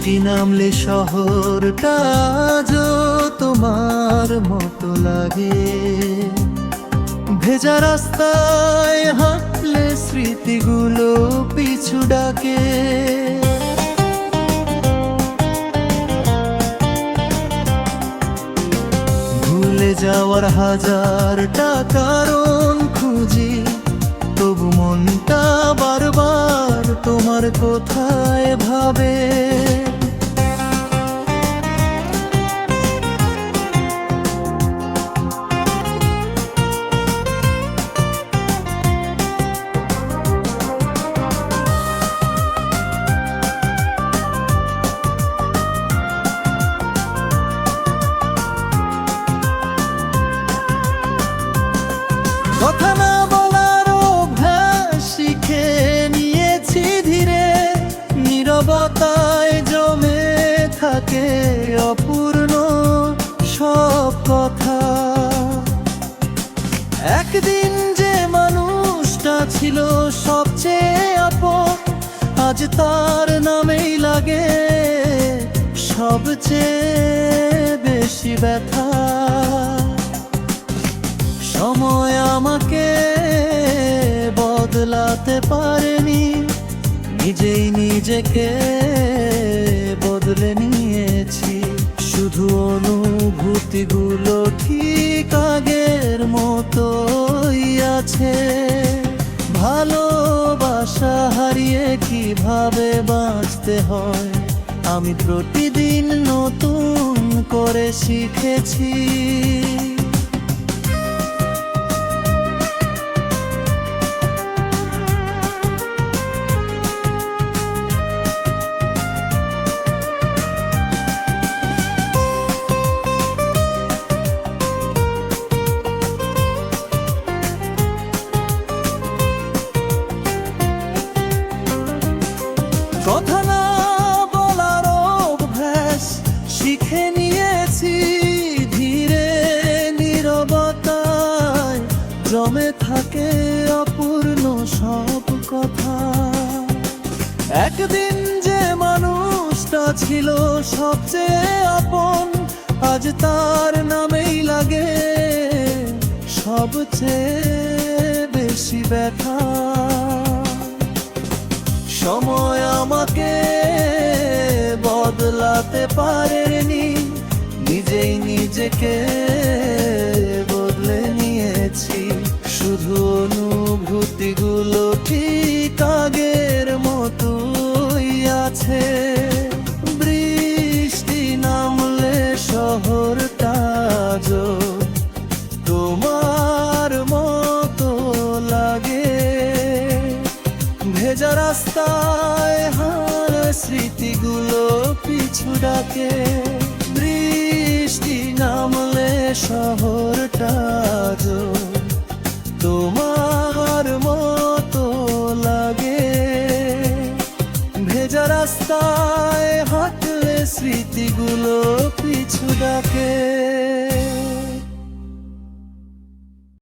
বৃষ্টি নামলে শহরটা আজও তোমার মতো লাগে। ভেজা রাস্তায় হাঁটলে স্মৃতিগুলো পিছু ডাকে। ভুলে যাওয়ার হাজারটা কারণ খুঁজি, তবু মনটা বারবার তোমার কোথায় ভাবে। কথা না বলার অভ্যাস শিখে নিয়েছি ধীরে, নীরবতায় জমে থাকে অপূর্ণ সব কথা। একদিন যে মানুষটা ছিল সবচেয়ে আপন, আজ তার নামেই লাগে সবচেয়ে বেশি ব্যথা। সময় আমাকে বদলাতে পারেনি, নিজেই নিজেকে বদলে নিয়েছি। শুধু অনুভূতিগুলো ঠিক আগের মতোই আছে। ভালোবাসা হারিয়ে কিভাবে বাঁচতে হয় আমি প্রতিদিন নতুন করে শিখেছি। কথা না বলার অভ্যাস শিখে নিয়েছি ধীরে, নীরবতায় জমে থাকে অপূর্ণ সব কথা। একদিন যে মানুষটা ছিল সবচেয়ে আপন, আজ তার নামেই লাগে সবচেয়ে বেশি ব্যথা। সময় আমাকে বদলাতে পারেনি, নিজেই নিজেকে বদলে নিয়েছি। শুধু অনুভূতিগুলো ঠিক আগের মতোই আছে। বৃষ্টি নামলে শহরটা আজও তোমার মতো লাগে। ভেজা রাস্তায় হার স্মৃতিগুলো পিছু ডাকে। বৃষ্টি নামলে শহরটা আজও তোমার মতো লাগে। ভেজা রাস্তায় হাঁটলে স্মৃতিগুলো পিছু ডাকে।